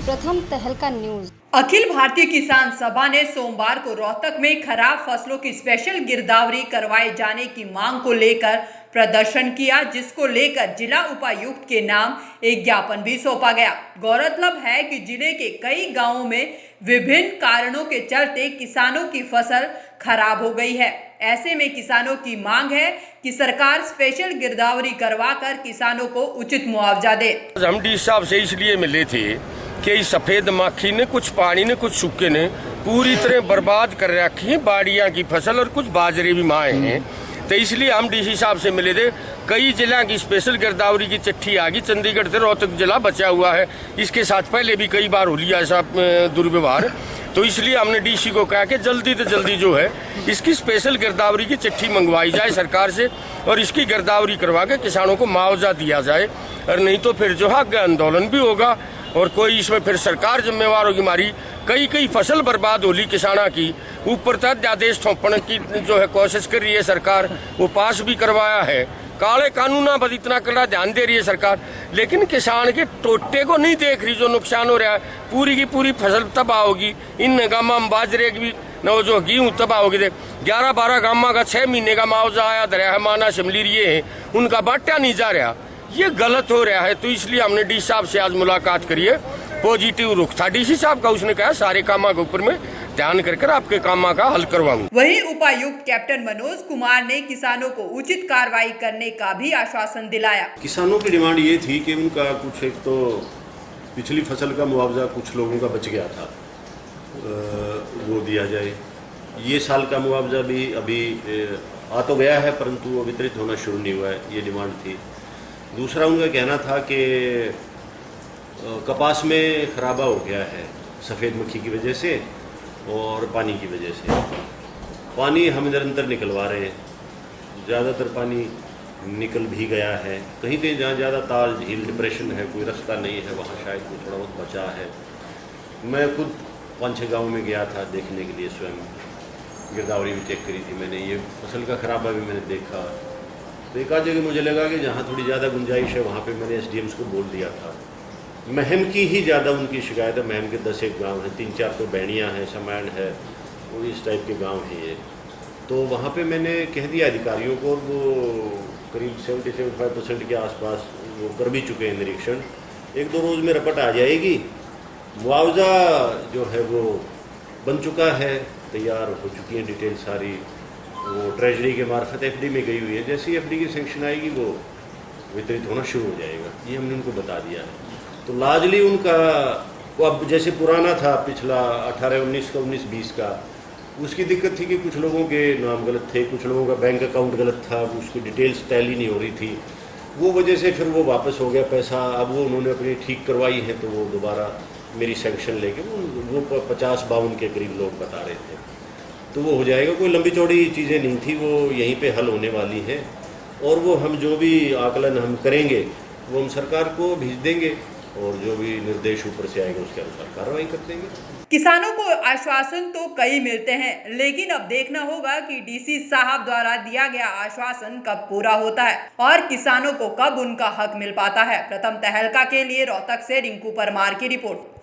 प्रथम तहलका न्यूज। अखिल भारतीय किसान सभा ने सोमवार को रोहतक में खराब फसलों की स्पेशल गिरदावरी करवाए जाने की मांग को लेकर प्रदर्शन किया, जिसको लेकर जिला उपायुक्त के नाम एक ज्ञापन भी सौंपा गया। गौरतलब है कि जिले के कई गांवों में विभिन्न कारणों के चलते किसानों की फसल खराब हो गई है। ऐसे में किसानों की मांग है कि सरकार स्पेशल गिरदावरी करवाकर किसानों को उचित मुआवजा दे। हम डी साहब से इसलिए मिले थे कि इस सफेद माखी ने कुछ पानी ने कुछ सूखे ने पूरी तरह बर्बाद कर रखी है बाड़ियां की फसल और कुछ बाजरे भी माए हैं। तो इसलिए हम डीसी साहब से मिले थे। कई जिला की स्पेशल गिरदावरी की चिट्ठी आ गई, चंडीगढ़ से रोहतक जिला बचा हुआ है। इसके साथ पहले भी कई बार हो लिया ऐसा दुर्व्यवहार, तो इसलिए हमने डीसी को कहा कि जल्दी से जल्दी जो है इसकी स्पेशल गिरदावरी की चिट्ठी मंगवाई जाए सरकार से और इसकी गिरदावरी करवा के किसानों को मुआवजा दिया जाए, और नहीं तो फिर जो है आंदोलन भी होगा और कोई इसमें फिर सरकार जिम्मेवार होगी। हमारी कई फसल बर्बाद होली किसाना की, ऊपर तक आदेश थोपने की जो है कोशिश कर रही है सरकार, वो पास भी करवाया है। काले कानूना पर इतना कड़ा ध्यान दे रही है सरकार, लेकिन किसान के टोटे को नहीं देख रही। जो नुकसान हो रहा है पूरी की पूरी फसल तबाह होगी। इन गामा में बाजरे की भी न जो गेहूँ तबाह होगी। 11-12 गामा का 6 महीने का मुआवजा आया दरिया है, माना शिमली रही है, उनका बांटा नहीं जा रहा। ये गलत हो रहा है, तो इसलिए हमने डी साहब से आज मुलाकात करी है। पॉजिटिव रुख था डीसी साहब का, उसने कहा सारे कामा के ऊपर में ध्यान कर आपके कामा का हल करवाऊंगा। वहीं उपायुक्त कैप्टन मनोज कुमार ने किसानों को उचित कार्रवाई करने का भी आश्वासन दिलाया। किसानों की डिमांड ये थी कि उनका कुछ एक तो पिछली फसल का मुआवजा कुछ लोगों का बच गया था, वो दिया जाए। ये साल का मुआवजा भी अभी आ तो गया है, परंतु वो वितरित होना शुरू नहीं हुआ है, ये डिमांड थी। दूसरा उनका कहना था कि कपास में खराबा हो गया है सफ़ेद मक्खी की वजह से और पानी की वजह से। पानी हम निरंतर निकलवा रहे हैं, ज़्यादातर पानी निकल भी गया है। कहीं कहीं जहाँ ज़्यादा ताल झील डिप्रेशन है, कोई रास्ता नहीं है, वहाँ शायद कोई थोड़ा बहुत बचा है। मैं खुद 5-6 गाँव में गया था देखने के लिए, स्वयं गिरदावरी भी चेक करी थी मैंने, ये फसल का खराबा भी मैंने देखा। तो एक आध जगह मुझे लगा कि जहाँ थोड़ी ज़्यादा गुंजाइश है वहाँ पे मैंने एसडीएम्स को बोल दिया था। महम की ही ज़्यादा उनकी शिकायत है। महम के 10 एक गाँव हैं, 3-4 तो बैणियाँ हैं, समैन है, वो इस टाइप के गांव हैं ये। तो वहाँ पे मैंने कह दिया अधिकारियों को, वो करीब 70-75% के आसपास वो कर भी चुके हैं निरीक्षण। 1-2 रोज़ में रिपोर्ट आ जाएगी। मुआवजा जो है वो बन चुका है, तैयार हो चुकी है डिटेल सारी, वो ट्रेजरी के मार्फत एफडी में गई हुई है। जैसे ही एफडी की सेंक्शन आएगी वो वितरित होना शुरू हो जाएगा, ये हमने उनको बता दिया है। तो लार्जली उनका वो अब जैसे पुराना था पिछला 18-19 का 19-20 का, उसकी दिक्कत थी कि कुछ लोगों के नाम गलत थे, कुछ लोगों का बैंक अकाउंट गलत था, उसकी डिटेल्स टैली नहीं हो रही थी। वो वजह से फिर वो वापस हो गया पैसा। अब वो उन्होंने अपनी ठीक करवाई है, तो वो दोबारा मेरी सेंक्शन लेके वो 50-52 के करीब लोग बता रहे थे, तो वो हो जाएगा। कोई लंबी चौड़ी चीज़ें नहीं थी, वो यहीं पे हल होने वाली है। और वो हम जो भी आकलन हम करेंगे वो हम सरकार को भेज देंगे और जो भी निर्देश ऊपर से आएगा उसके अनुसार कार्रवाई कर देंगे। किसानों को आश्वासन तो कई मिलते हैं, लेकिन अब देखना होगा कि डीसी साहब द्वारा दिया गया आश्वासन कब पूरा होता है और किसानों को कब उनका हक मिल पाता है। प्रथम तहलका के लिए रोहतक से रिंकू परमार की रिपोर्ट।